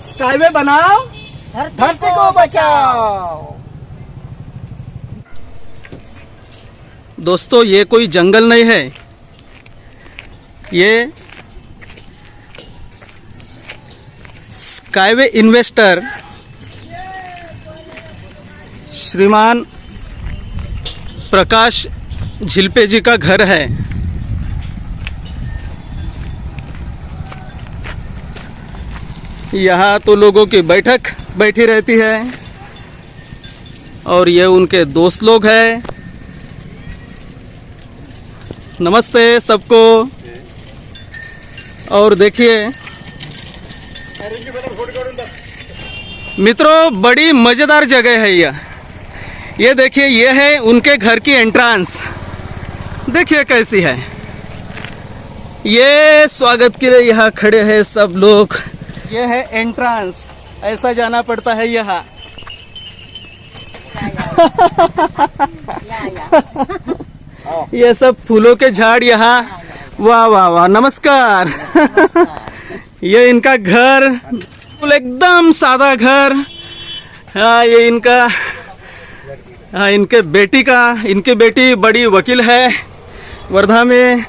Skyway बनाओ, धरती को बचाओ। दोस्तों, ये कोई जंगल नहीं है, ये स्काईवे इन्वेस्टर श्रीमान प्रकाश झिलपे जी का घर है। यहाँ तो लोगों की बैठक बैठी रहती है और ये उनके दोस्त लोग हैं। नमस्ते सबको। और देखिए मित्रों, बड़ी मज़ेदार जगह है ये देखिए, ये है उनके घर की एंट्रेंस। देखिए कैसी है। ये स्वागत के लिए यहाँ खड़े हैं सब लोग। ये है एंट्रेंस, ऐसा जाना पड़ता है यहाँ। ये सब फूलों के झाड़ यहाँ। वाह वाह वाह, नमस्कार। ये इनका घर, एकदम सादा घर। हाँ, ये इनका, हाँ, इनके बेटी बड़ी वकील है वर्धा में,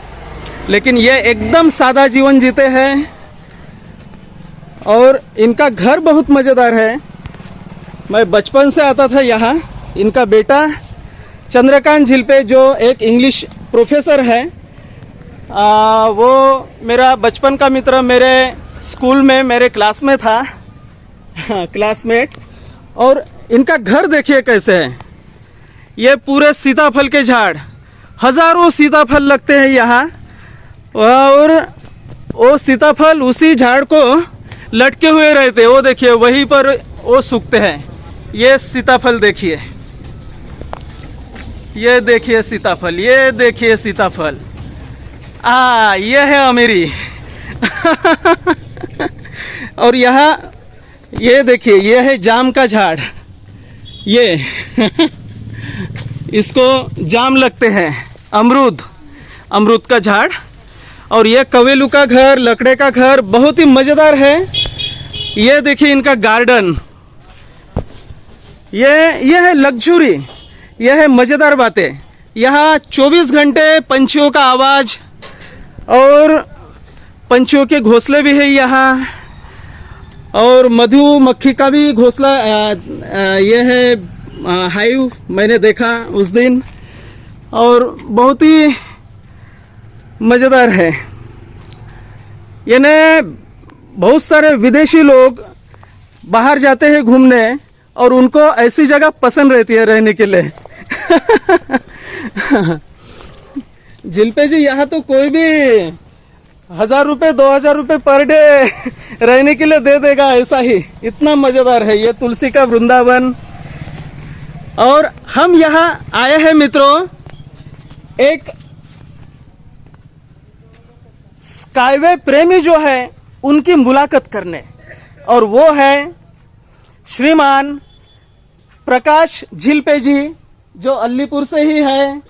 लेकिन ये एकदम सादा जीवन जीते हैं। और इनका घर बहुत मज़ेदार है। मैं बचपन से आता था यहाँ। इनका बेटा चंद्रकांत झिलपे जो एक इंग्लिश प्रोफेसर है, वो मेरा बचपन का मित्र, मेरे स्कूल में मेरे क्लास में था, क्लासमेट। और इनका घर देखिए कैसे है। ये पूरे सीताफल के झाड़, हज़ारों सीताफल लगते हैं यहाँ। और वो सीताफल उसी झाड़ को लटके हुए रहते, वो देखिए वहीं पर वो सूखते हैं। ये सीताफल देखिए, ये देखिए सीताफल, ये देखिए सीताफल। ये है अमीरी। और यहाँ ये देखिए, ये है जाम का झाड़। ये इसको जाम लगते हैं, अमरूद का झाड़। और ये कवेलू का घर, लकड़े का घर, बहुत ही मज़ेदार है। ये देखिए इनका गार्डन। ये है लग्जरी, ये है मज़ेदार बातें। यहाँ 24 घंटे पंछियों का आवाज़ और पंछियों के घोंसले भी है यहाँ। और मधुमक्खी का भी घोंसला, ये है हाइव, मैंने देखा उस दिन। और बहुत ही मज़ेदार है। यानी बहुत सारे विदेशी लोग बाहर जाते हैं घूमने और उनको ऐसी जगह पसंद रहती है रहने के लिए। झिलपे जी, यहाँ तो कोई भी 1000 रुपये 2000 रुपये पर डे रहने के लिए दे देगा, ऐसा ही। इतना मज़ेदार है ये तुलसी का वृंदावन। और हम यहाँ आए हैं मित्रों, एक स्काईवे प्रेमी जो है उनकी मुलाकात करने। और वो है श्रीमान प्रकाश झिलपे जी, जो अलीपुर से ही है।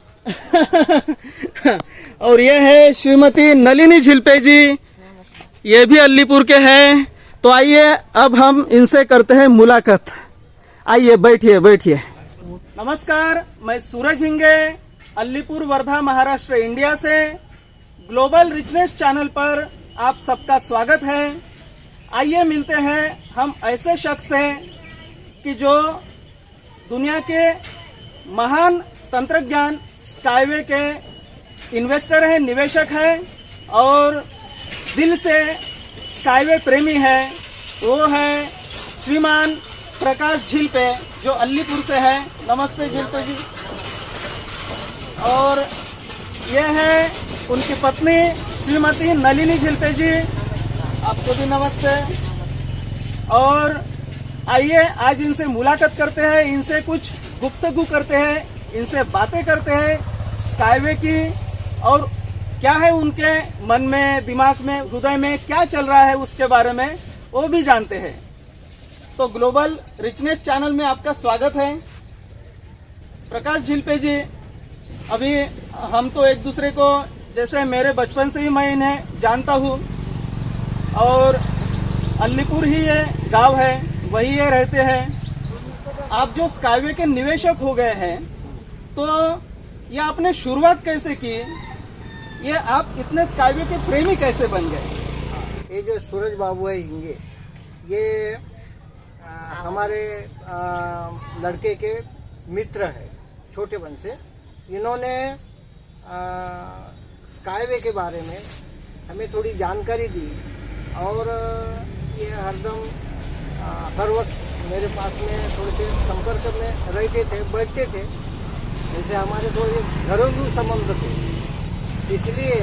और ये है श्रीमती नलिनी झिलपे जी, ये भी अलीपुर के हैं। तो आइए अब हम इनसे करते हैं मुलाकात। आइए, बैठिए। नमस्कार, मैं सूरज हिंगे, अलीपुर, वर्धा, महाराष्ट्र, इंडिया से ग्लोबल रिचनेस चैनल पर आप सबका स्वागत है। आइए मिलते हैं हम ऐसे शख्स से कि जो दुनिया के महान तंत्रज्ञान स्काईवे के इन्वेस्टर हैं, निवेशक हैं और दिल से स्काईवे प्रेमी है। वो है श्रीमान प्रकाश झिलपे, जो अलीपुर से है। नमस्ते झिलपे जी। और ये है उनकी पत्नी श्रीमती नलिनी झिलपे जी, आपको भी नमस्ते। और आइए आज इनसे मुलाकात करते हैं, इनसे कुछ गुफ्तगू करते हैं, इनसे बातें करते हैं स्काईवे की, और क्या है उनके मन में, दिमाग में, हृदय में क्या चल रहा है उसके बारे में वो भी जानते हैं। तो ग्लोबल रिचनेस चैनल में आपका स्वागत है। प्रकाश झिलपे जी, अभी हम तो एक दूसरे को, जैसे मेरे बचपन से ही मैं इन्हें जानता हूँ और अलीपुर ही ये गांव है, वही ये रहते हैं। आप जो स्काईवे के निवेशक हो गए हैं, तो ये आपने शुरुआत कैसे की? ये आप इतने स्काईवे के प्रेमी कैसे बन गए? ये जो सूरज बाबू है हिंगे, ये हमारे लड़के के मित्र है छोटेपन से। इन्होंने स्काईवे के बारे में हमें थोड़ी जानकारी दी और ये हरदम हर वक्त मेरे पास में थोड़े से संपर्क में रहते थे, बैठते थे। जैसे हमारे थोड़े घरेलू संबंध थे, इसलिए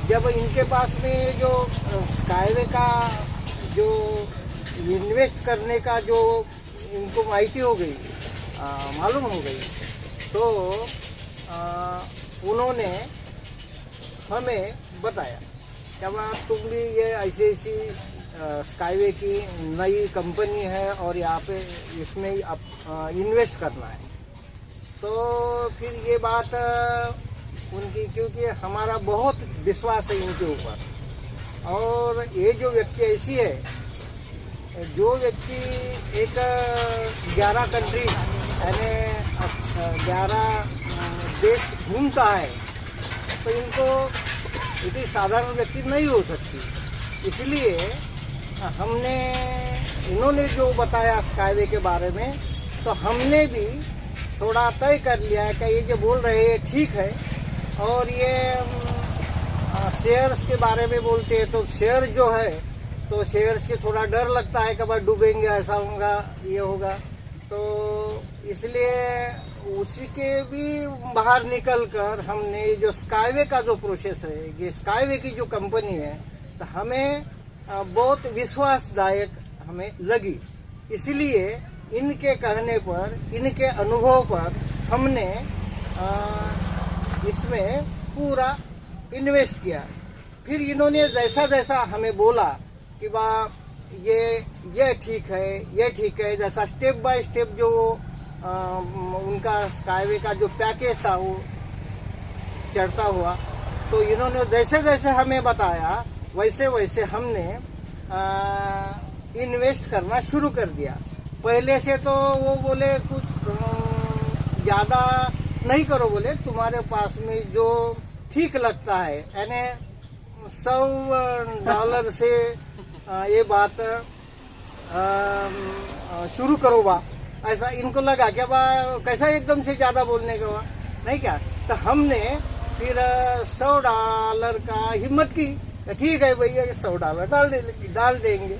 जब इनके पास में जो स्काईवे का जो इन्वेस्ट करने का जो इनको माहिती हो गई, मालूम हो गई, तो उन्होंने हमें बताया क्या बात, तुम भी ये ऐसी स्काईवे की नई कंपनी है और यहाँ पे इसमें इन्वेस्ट करना है। तो फिर ये बात उनकी, क्योंकि हमारा बहुत विश्वास है इनके ऊपर। और ये जो व्यक्ति ऐसी है, जो व्यक्ति एक 11 कंट्री यानी 11 देश घूमता है, तो इनको इतनी साधारण व्यक्ति नहीं हो सकती। इसलिए हमने, इन्होंने जो बताया स्काईवे के बारे में, तो हमने भी थोड़ा तय कर लिया है कि ये जो बोल रहे हैं ठीक है। और ये शेयर्स के बारे में बोलते हैं, तो शेयर जो है, तो शेयर्स के थोड़ा डर लगता है कि भाई डूबेंगे, ऐसा होगा, ये होगा। तो इसलिए उसी के भी बाहर निकल कर हमने जो स्काईवे का जो प्रोसेस है, ये स्काईवे की जो कंपनी है, तो हमें बहुत विश्वासदायक हमें लगी। इसलिए इनके कहने पर, इनके अनुभव पर हमने इसमें पूरा इन्वेस्ट किया। फिर इन्होंने जैसा जैसा हमें बोला कि बा ये ठीक है, ये ठीक है, जैसा स्टेप बाय स्टेप जो उनका स्काईवे का जो पैकेज था वो चढ़ता हुआ, तो इन्होंने जैसे जैसे हमें बताया वैसे वैसे हमने इन्वेस्ट करना शुरू कर दिया। पहले से तो वो बोले कुछ ज़्यादा नहीं करो, बोले तुम्हारे पास में जो ठीक लगता है, यानी $100 से ये बात शुरू करो बा। ऐसा इनको लगा क्या बा, कैसा एकदम से ज़्यादा बोलने का बा, नहीं क्या। तो हमने फिर $100 का हिम्मत की, ठीक है भैया $100 डाल देंगे।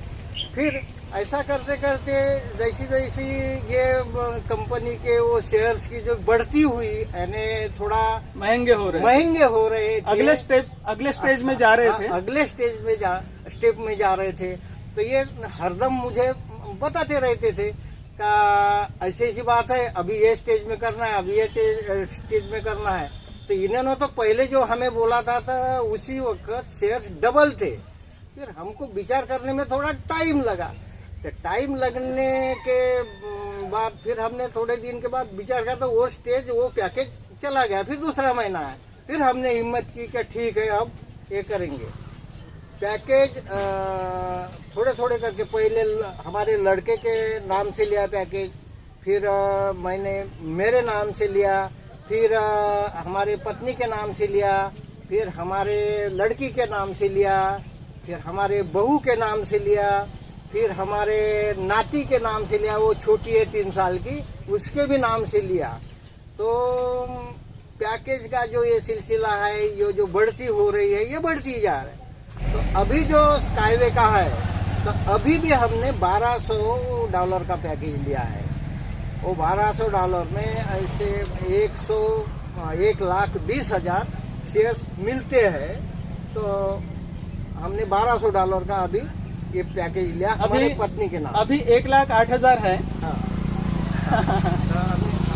फिर ऐसा करते करते जैसी जैसी ये कंपनी के वो शेयर्स की जो बढ़ती हुई, यानी थोड़ा महंगे हो रहे थे, अगले स्टेज में जा रहे थे, अगले स्टेप में जा रहे थे। तो ये हरदम मुझे बताते रहते थे का ऐसी ऐसी बात है, अभी ये स्टेज में करना है, अभी ये स्टेज में करना है। तो इन्होंने तो पहले जो हमें बोला था उसी वक्त शेयर्स डबल थे। फिर हमको विचार करने में थोड़ा टाइम लगा। तो टाइम लगने के बाद फिर हमने थोड़े दिन के बाद विचार किया, तो वो स्टेज, वो पैकेज चला गया। फिर दूसरा महीना है, फिर हमने हिम्मत की कि ठीक है अब ये करेंगे। पैकेज थोड़े थोड़े करके पहले हमारे लड़के के नाम से लिया पैकेज, फिर मैंने मेरे नाम से लिया, फिर हमारे पत्नी के नाम से लिया, फिर हमारे लड़की के नाम से लिया, फिर हमारे बहू के नाम से लिया, फिर हमारे नाती के नाम से लिया, वो छोटी है 3 साल की, उसके भी नाम से लिया। तो पैकेज का जो ये सिलसिला है, ये जो बढ़ती हो रही है, ये बढ़ती जा रहा है। तो अभी जो स्काईवे का है, तो अभी भी हमने $1200 का पैकेज लिया है। वो $1200 में ऐसे 1,20,000 शेयर्स मिलते हैं। तो हमने $1200 का अभी ये पैकेज लिया हमारे पत्नी के नाम। अभी 1,08,000 है। हाँ।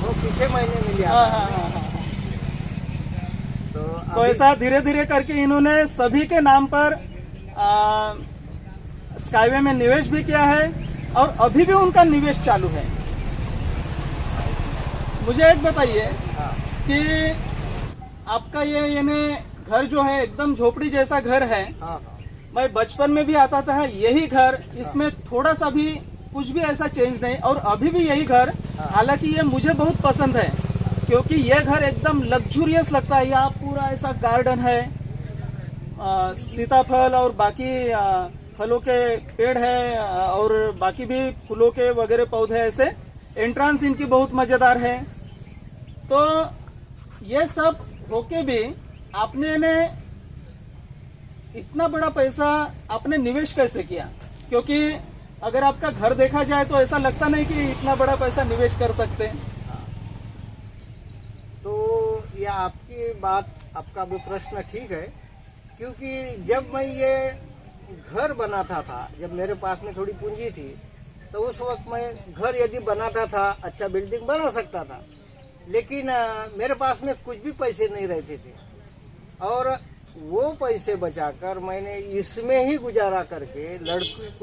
वो पिछले महीने में लिया। हाँ। तो ऐसा धीरे धीरे करके इन्होंने सभी के नाम पर स्काईवे में निवेश भी किया है और अभी भी उनका निवेश चालू है। मुझे एक बताइए कि आपका ये यानी घर जो है एकदम झोपड़ी जैसा घर है, मैं बचपन में भी आता था यही घर, इसमें थोड़ा सा भी कुछ भी ऐसा चेंज नहीं, और अभी भी यही घर। हालांकि ये मुझे बहुत पसंद है क्योंकि ये घर एकदम लग्जूरियस लगता है। यहाँ पूरा ऐसा गार्डन है, सीताफल और बाकी फलों के पेड़ है, और बाकी भी फूलों के वगैरह पौधे ऐसे। एंट्रांस इनकी बहुत मजेदार है। तो ये सब होके भी आपने ने इतना बड़ा पैसा आपने निवेश कैसे किया? क्योंकि अगर आपका घर देखा जाए तो ऐसा लगता नहीं कि इतना बड़ा पैसा निवेश कर सकते हैं। तो ये आपकी बात, आपका भी प्रश्न ठीक है, क्योंकि जब मैं ये घर बनाता था, जब मेरे पास में थोड़ी पूंजी थी, तो उस वक्त मैं घर यदि बनाता था, अच्छा बिल्डिंग बना सकता था, लेकिन मेरे पास में कुछ भी पैसे नहीं रहते थे। और वो पैसे बचाकर मैंने इसमें ही गुजारा करके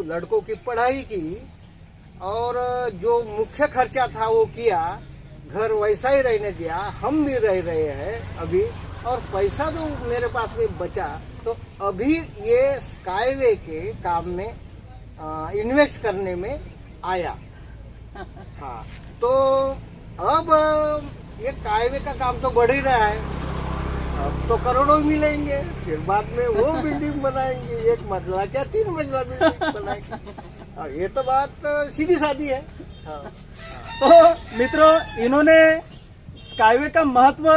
लड़कों की पढ़ाई की, और जो मुख्य खर्चा था वो किया, घर वैसा ही रहने दिया, हम भी रह रहे हैं अभी। और पैसा जो मेरे पास में बचा, तो अभी ये स्काईवे के काम में इन्वेस्ट करने में आया। हाँ, तो अब ये स्काईवे का काम तो बढ़ ही रहा है, अब तो करोड़ों मिलेंगे, फिर बाद में वो बिल्डिंग बनाएंगे, 1 मंजिला क्या 3 मंजिला बिल्डिंग बनाएंगे। ये तो बात सीधी सादी है। हाँ। तो मित्रों, इन्होंने स्काईवे का महत्व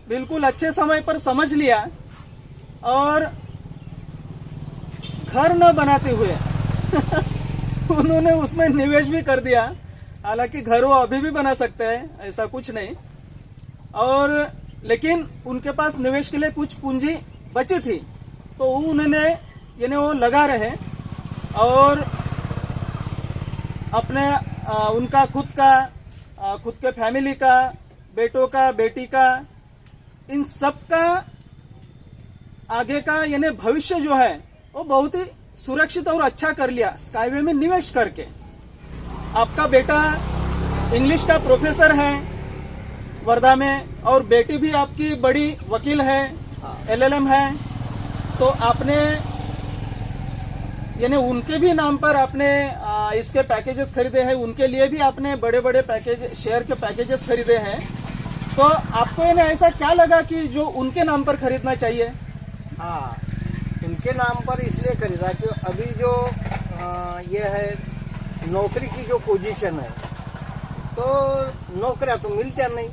बिल्कुल अच्छे समय पर समझ लिया, और घर न बनाते हुए उन्होंने उसमें निवेश भी कर दिया। हालांकि घर वो अभी भी बना सकते हैं, ऐसा कुछ नहीं, और लेकिन उनके पास निवेश के लिए कुछ पूंजी बची थी, तो उन्होंने यानी वो लगा रहे, और अपने उनका खुद के फैमिली का, बेटों का, बेटी का, इन सब का आगे का यानी भविष्य जो है वो बहुत ही सुरक्षित और अच्छा कर लिया स्काईवे में निवेश करके। आपका बेटा इंग्लिश का प्रोफेसर है वर्धा में, और बेटी भी आपकी बड़ी वकील है, LLM है। तो आपने यानी उनके भी नाम पर आपने इसके पैकेजेस खरीदे हैं, उनके लिए भी आपने बड़े बड़े पैकेज, शेयर के पैकेजेस खरीदे हैं। तो आपको यानी ऐसा क्या लगा कि जो उनके नाम पर खरीदना चाहिए? हाँ, उनके नाम पर इसलिए खरीदा कि अभी जो ये है नौकरी की जो पोजीशन है, तो नौकरियां तो मिलते नहीं,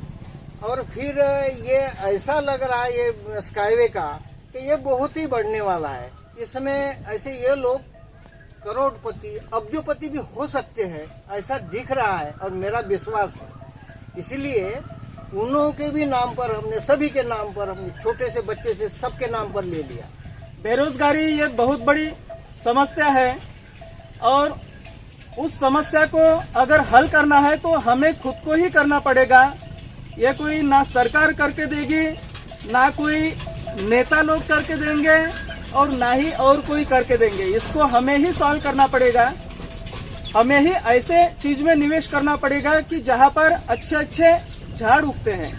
और फिर ये ऐसा लग रहा है ये स्काईवे का कि ये बहुत ही बढ़ने वाला है। इसमें ऐसे ये लोग करोड़पति, अब्जोपति भी हो सकते हैं, ऐसा दिख रहा है और मेरा विश्वास है। इसलिए उन्हों के भी नाम पर हमने, सभी के नाम पर, हमने छोटे से बच्चे से सबके नाम पर ले लिया। बेरोजगारी ये बहुत बड़ी समस्या है, और उस समस्या को अगर हल करना है तो हमें खुद को ही करना पड़ेगा। ये कोई ना सरकार करके देगी, ना कोई नेता लोग करके देंगे, और ना ही और कोई करके देंगे। इसको हमें ही सॉल्व करना पड़ेगा। हमें ही ऐसे चीज में निवेश करना पड़ेगा कि जहाँ पर अच्छे अच्छे झाड़ उगते हैं,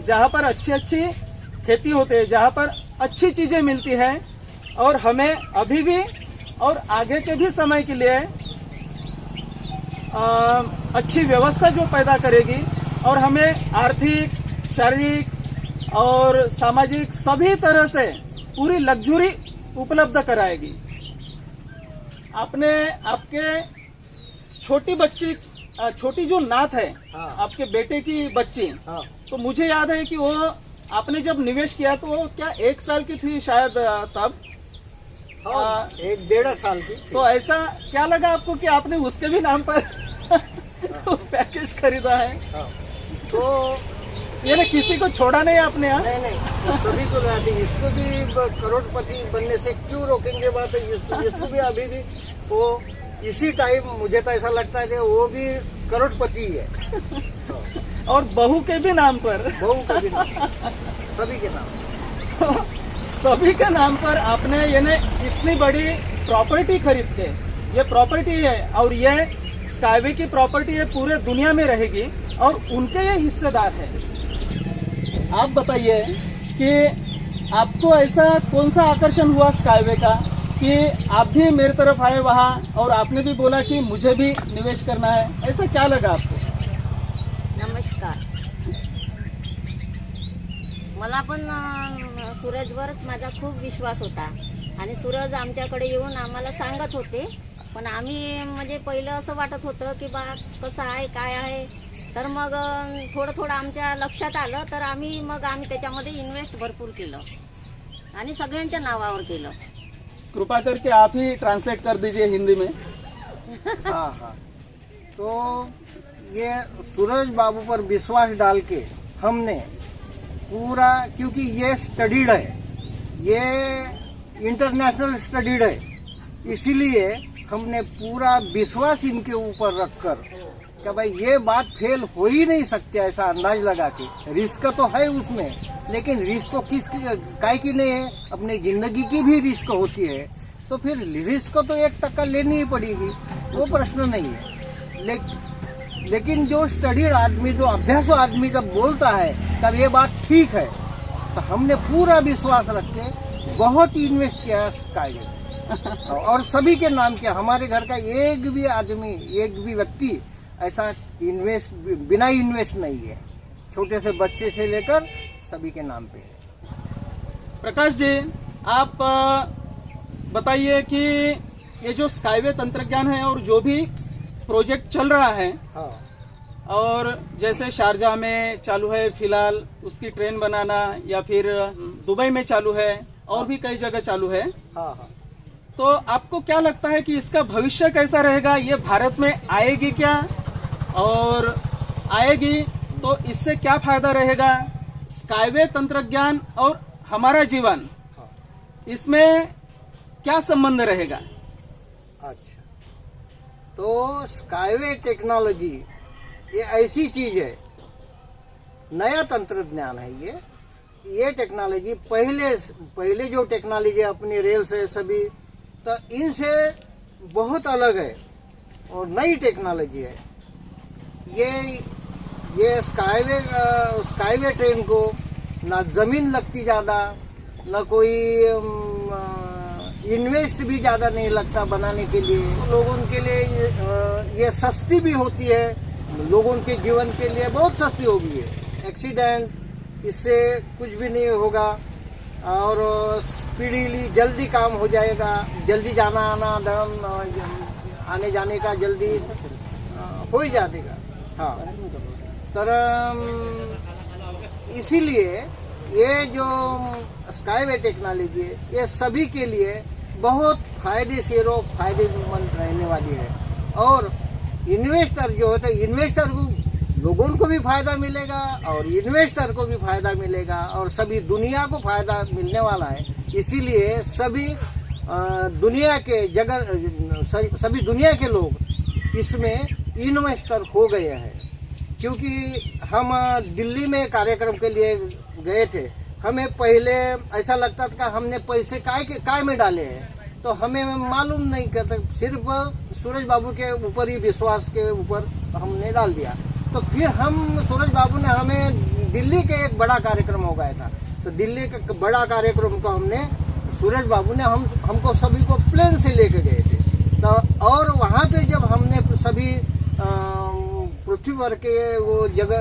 जहाँ पर अच्छी अच्छी खेती होते हैं, जहाँ पर अच्छी चीजें मिलती हैं, और हमें अभी भी और आगे के भी समय के लिए अच्छी व्यवस्था जो पैदा करेगी, और हमें आर्थिक, शारीरिक और सामाजिक सभी तरह से पूरी लग्जरी उपलब्ध कराएगी। आपने आपके छोटी जो नात है, हाँ। आपके बेटे की बच्ची, हाँ। तो मुझे याद है कि वो आपने जब निवेश किया तो वो क्या 1 साल की थी शायद तब? हाँ, 1-1.5 साल की थी। तो ऐसा क्या लगा आपको कि आपने उसके भी नाम पर पैकेज खरीदा है? हाँ। तो ये ना किसी को छोड़ा नहीं आपने? यहाँ नहीं, तो सभी को रहते, इसको भी करोड़पति बनने से क्यों रोकेंगे बात है। इसको भी अभी भी वो इसी टाइम, मुझे तो ऐसा लगता है कि वो भी करोड़पति है। और बहू के भी नाम पर, बहू के भी नाम, सभी के नाम, तो सभी के नाम पर आपने यानी इतनी बड़ी प्रॉपर्टी खरीद के, ये प्रॉपर्टी है और ये स्काईवे की प्रॉपर्टी है, पूरे दुनिया में रहेगी और उनके ये हिस्सेदार है। आप बताइए कि आपको ऐसा कौन सा आकर्षण हुआ स्काईवे का कि आप भी मेरे तरफ आए वहाँ और आपने भी बोला कि मुझे भी निवेश करना है, ऐसा क्या लगा आपको? नमस्कार. मला पण सूरजवर माझा खूप विश्वास होता आणि सूरज आमच्याकडे येऊन आम्हाला सांगत होते, पण आम्ही म्हणजे पहिलं असं वाटत होतं की बा कसं आहे काय आहे, तर मग थोडं थोडं आमच्या लक्षात आलं, तर आम्ही त्याच्यामध्ये इन्व्हेस्ट भरपूर केलं आणि सगळ्यांच्या नावावर केलं. कृपा करके आप ही ट्रांसलेट कर दीजिए हिंदी में. हाँ हाँ. तो ये सूरज बाबू पर विश्वास डाल के हमने पूरा, क्योंकि ये स्टडीड है, ये इंटरनेशनल स्टडीड है, इसीलिए हमने पूरा विश्वास इनके ऊपर रखकर कि भाई ये बात फेल हो ही नहीं सकती, ऐसा अंदाज लगा के. रिस्क तो है उसमें, लेकिन रिस्क तो काय की नहीं है, अपनी जिंदगी की भी रिस्क होती है, तो फिर रिस्क तो 1% लेनी ही पड़ेगी, वो प्रश्न नहीं है. लेकिन जो स्टडीड आदमी, जो अभ्यासु आदमी जब बोलता है तब ये बात ठीक है, तो हमने पूरा विश्वास रख के बहुत इन्वेस्ट किया स्काईवे और सभी के नाम किया. हमारे घर का एक भी आदमी, एक भी व्यक्ति ऐसा बिना इन्वेस्ट नहीं है, छोटे से बच्चे से लेकर सभी के नाम पे है. प्रकाश जी, आप बताइए कि ये जो स्काईवे तंत्रज्ञान है और जो भी प्रोजेक्ट चल रहा है, हाँ और जैसे शारजा में चालू है फिलहाल उसकी ट्रेन बनाना, या फिर दुबई में चालू है और भी कई जगह चालू है, हाँ हाँ. तो आपको क्या लगता है कि इसका भविष्य कैसा रहेगा? ये भारत में आएगी क्या, और आएगी तो इससे क्या फायदा रहेगा? स्काईवे तंत्रज्ञान और हमारा जीवन, इसमें क्या संबंध रहेगा? अच्छा, तो स्काईवे टेक्नोलॉजी ये ऐसी चीज है, नया तंत्रज्ञान है ये टेक्नोलॉजी पहले जो टेक्नोलॉजी अपनी रेल से सभी, तो इनसे बहुत अलग है और नई टेक्नोलॉजी है. ये स्काईवे ट्रेन को ना जमीन लगती ज़्यादा, ना कोई इन्वेस्ट भी ज़्यादा नहीं लगता बनाने के लिए. लोगों के लिए ये सस्ती भी होती है, लोगों के जीवन के लिए बहुत सस्ती होगी. है एक्सीडेंट इससे कुछ भी नहीं होगा, और स्पीडीली जल्दी काम हो जाएगा, जल्दी आने जाने का जल्दी हो ही जाएगा. हाँ, तर इसीलिए ये जो स्काईवे टेक्नोलॉजी है ये सभी के लिए बहुत फायदेमंद रहने वाली है. और इन्वेस्टर जो है, तो इन्वेस्टर को, लोगों को भी फायदा मिलेगा और इन्वेस्टर को भी फायदा मिलेगा और सभी दुनिया को फायदा मिलने वाला है. इसीलिए सभी दुनिया के लोग इसमें इन्वेस्टर हो गए हैं. क्योंकि हम दिल्ली में कार्यक्रम के लिए गए थे, हमें पहले ऐसा लगता था कि हमने पैसे काय में डाले हैं, तो हमें मालूम नहीं करता, सिर्फ सूरज बाबू के ऊपर ही विश्वास के ऊपर हमने डाल दिया. तो फिर सूरज बाबू ने हमें दिल्ली के एक बड़ा कार्यक्रम हो गया था, तो दिल्ली के बड़ा कार्यक्रम को सूरज बाबू ने हमको सभी को प्लेन से लेके गए थे. तो और वहाँ पे जब हमने सभी पृथ्वी पर के वो जगह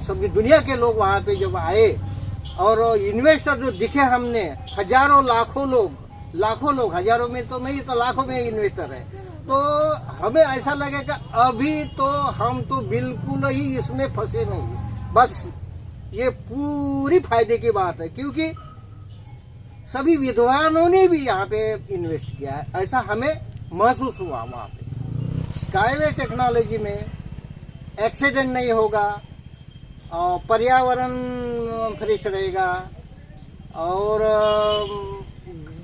सभी दुनिया के लोग वहाँ पे जब आए और इन्वेस्टर जो दिखे, हमने हजारों लाखों लोग, हजारों में तो नहीं तो लाखों में इन्वेस्टर है, तो हमें ऐसा लगे कि अभी तो हम तो बिल्कुल ही इसमें फंसे नहीं. बस ये पूरी फायदे की बात है, क्योंकि सभी विद्वानों ने भी यहाँ पे इन्वेस्ट किया है, ऐसा हमें महसूस हुआ. वहाँ पे स्काईवे टेक्नोलॉजी में एक्सीडेंट नहीं होगा, और पर्यावरण फ्रेश रहेगा, और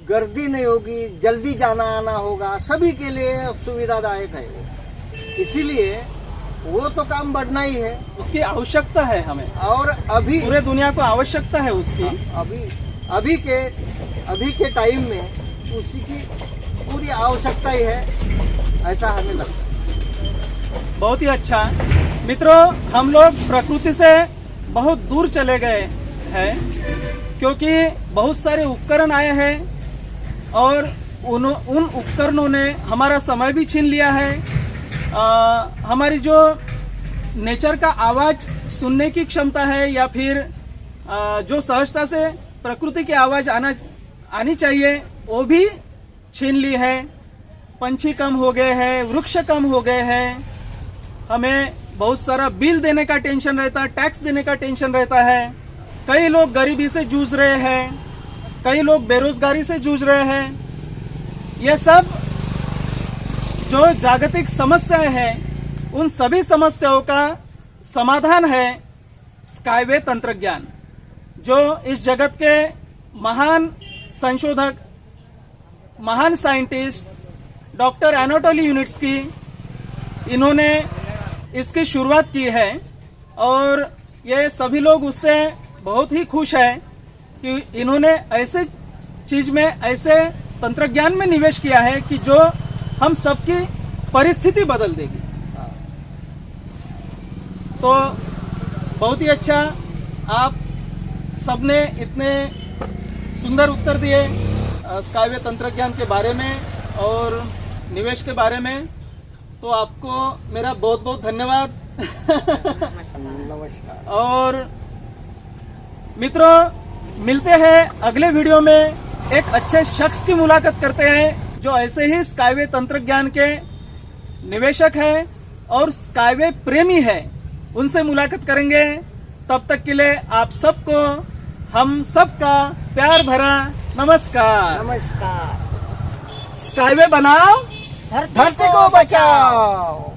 गर्दी नहीं होगी, जल्दी जाना आना होगा, सभी के लिए सुविधादायक है वो. इसीलिए वो तो काम बढ़ना ही है, उसकी आवश्यकता है हमें, और अभी पूरे दुनिया को आवश्यकता है उसकी. अभी के टाइम में उसी की पूरी आवश्यकता ही है, ऐसा हमें लगता है. बहुत ही अच्छा. मित्रों, हम लोग प्रकृति से बहुत दूर चले गए हैं, क्योंकि बहुत सारे उपकरण आए हैं और उन उपकरणों ने हमारा समय भी छीन लिया है। हमारी जो नेचर का आवाज़ सुनने की क्षमता है या फिर जो सहजता से प्रकृति की आवाज़ आनी चाहिए वो भी छीन ली है। पंछी कम हो गए हैं, वृक्ष कम हो गए हैं, हमें बहुत सारा बिल देने का टेंशन रहता है, टैक्स देने का टेंशन रहता है। कई लोग गरीबी से जूझ रहे हैं, कई लोग बेरोजगारी से जूझ रहे हैं। ये सब जो जागतिक समस्याएं हैं उन सभी समस्याओं का समाधान है स्काईवे तंत्रज्ञान, जो इस जगत के महान संशोधक, महान साइंटिस्ट डॉक्टर एनाटोली यूनिट्स्की इन्होंने इसकी शुरुआत की है। और ये सभी लोग उससे बहुत ही खुश हैं कि इन्होंने ऐसे चीज में, ऐसे तंत्रज्ञान में निवेश किया है कि जो हम सबकी परिस्थिति बदल देगी। तो बहुत ही अच्छा, आप सबने इतने सुंदर उत्तर दिए स्काईवे तंत्रज्ञान के बारे में और निवेश के बारे में। तो आपको मेरा बहुत बहुत धन्यवाद। नमस्कार। और मित्रों, मिलते हैं अगले वीडियो में। एक अच्छे शख्स की मुलाकात करते हैं जो ऐसे ही स्काईवे तंत्रज्ञान के निवेशक हैं और स्काईवे प्रेमी है, उनसे मुलाकात करेंगे। तब तक के लिए आप सबको हम सबका प्यार भरा नमस्कार। नमस्कार। स्काईवे बनाओ, धरती को बचाओ।